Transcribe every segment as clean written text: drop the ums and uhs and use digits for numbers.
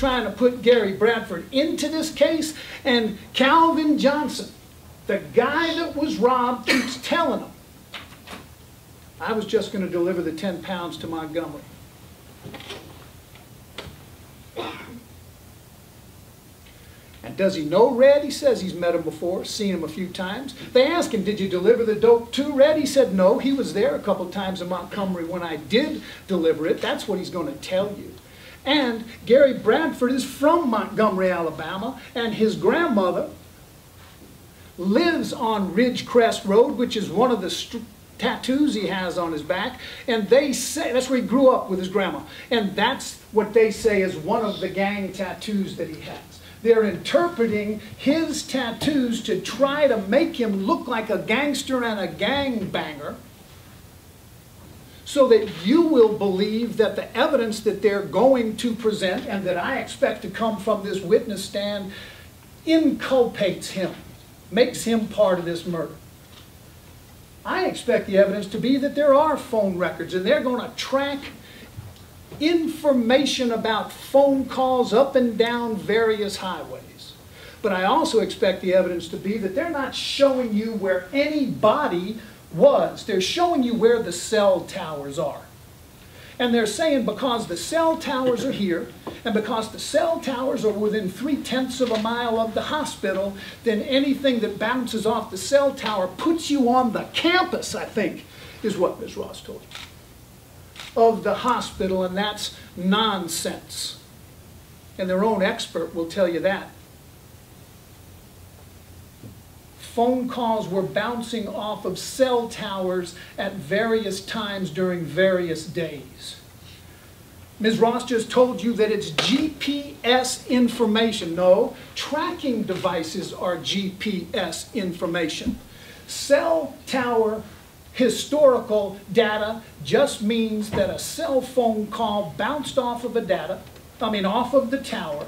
trying to put Gary Bradford into this case, and Calvin Johnson, the guy that was robbed, keeps telling him, I was just going to deliver the 10 pounds to Montgomery. And does he know Red? He says he's met him before, seen him a few times. They ask him, did you deliver the dope to Red? He said no, he was there a couple times in Montgomery when I did deliver it. That's what he's going to tell you. And Gary Bradford is from Montgomery, Alabama, and his grandmother lives on Ridgecrest Road, which is one of the tattoos he has on his back. And they say, that's where he grew up with his grandma. And that's what they say is one of the gang tattoos that he has. They're interpreting his tattoos to try to make him look like a gangster and a gangbanger, so that you will believe that the evidence that they're going to present and that I expect to come from this witness stand inculpates him, makes him part of this murder. I expect the evidence to be that there are phone records, and they're going to track information about phone calls up and down various highways. But I also expect the evidence to be that they're not showing you where anybody was. They're showing you where the cell towers are. And they're saying because the cell towers are here, and because the cell towers are within 3/10 of a mile of the hospital, then anything that bounces off the cell tower puts you on the campus, I think, is what Ms. Ross told you, of the hospital, and that's nonsense. And their own expert will tell you that. Phone calls were bouncing off of cell towers at various times during various days. Ms. Ross just told you that it's GPS information. No, tracking devices are GPS information. Cell tower historical data just means that a cell phone call bounced off of off of the tower.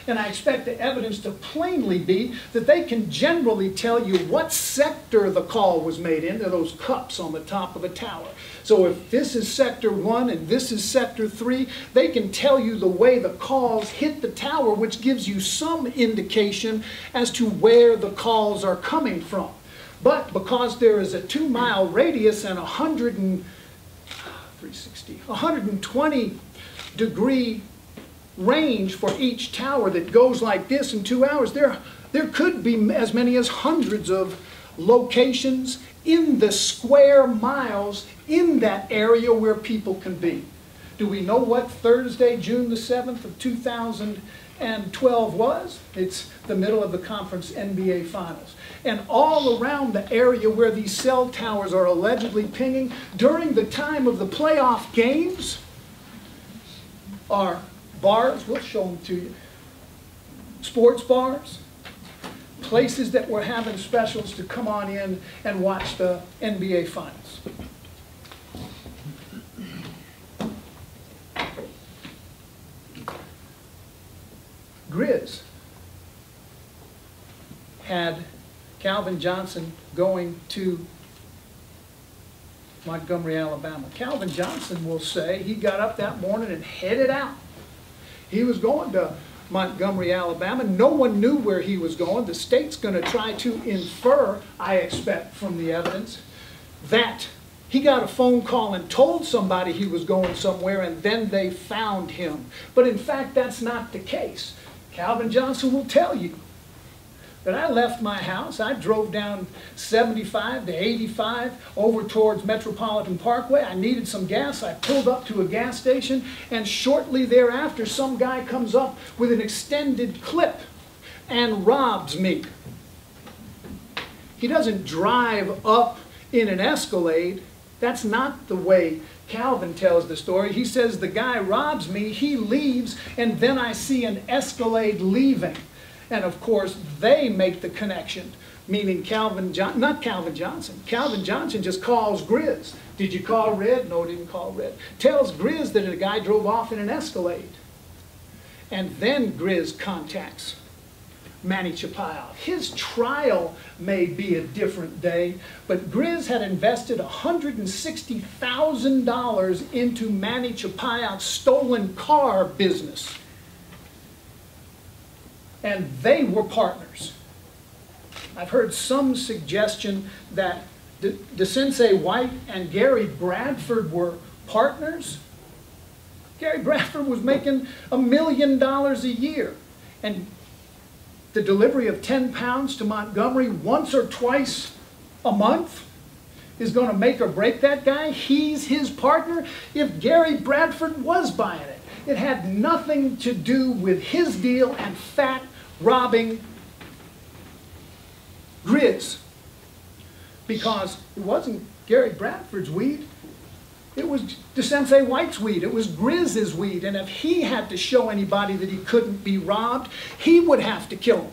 And I expect the evidence to plainly be that they can generally tell you what sector the call was made in. They're those cups on the top of a tower. So if this is sector 1 and this is sector 3, they can tell you the way the calls hit the tower, which gives you some indication as to where the calls are coming from. But because there is a 2-mile radius and 120-degree range for each tower that goes like this in 2 hours, there could be as many as hundreds of locations in the square miles in that area where people can be. Do we know what Thursday, June the 7th of 2012 was? It's the middle of the conference NBA Finals. And all around the area where these cell towers are allegedly pinging during the time of the playoff games are bars, we'll show them to you, sports bars, places that were having specials to come on in and watch the NBA Finals. Grizz had Calvin Johnson going to Montgomery, Alabama. Calvin Johnson will say he got up that morning and headed out. He was going to Montgomery, Alabama. No one knew where he was going. The state's going to try to infer, I expect from the evidence, that he got a phone call and told somebody he was going somewhere, and then they found him. But in fact, that's not the case. Calvin Johnson will tell you that I left my house, I drove down 75 to 85 over towards Metropolitan Parkway. I needed some gas. I pulled up to a gas station, and shortly thereafter some guy comes up with an extended clip and robs me. He doesn't drive up in an Escalade. That's not the way Calvin tells the story. He says the guy robs me, he leaves, and then I see an Escalade leaving. And of course, they make the connection, meaning not Calvin Johnson. Calvin Johnson just calls Grizz. Did you call Red? No, didn't call Red. Tells Grizz that a guy drove off in an Escalade. And then Grizz contacts Manny Chappelle. His trial may be a different day, but Grizz had invested $160,000 into Manny Chappelle's stolen car business. and they were partners. I've heard some suggestion that DeSensei White and Gary Bradford were partners. Gary Bradford was making $1 million a year, and the delivery of 10 pounds to Montgomery once or twice a month is going to make or break that guy. He's his partner. If Gary Bradford was buying it, it had nothing to do with his deal and fat robbing Grizz, because it wasn't Gary Bradford's weed. It was DeSensei White's weed. It was Grizz's weed. And if he had to show anybody that he couldn't be robbed, he would have to kill him.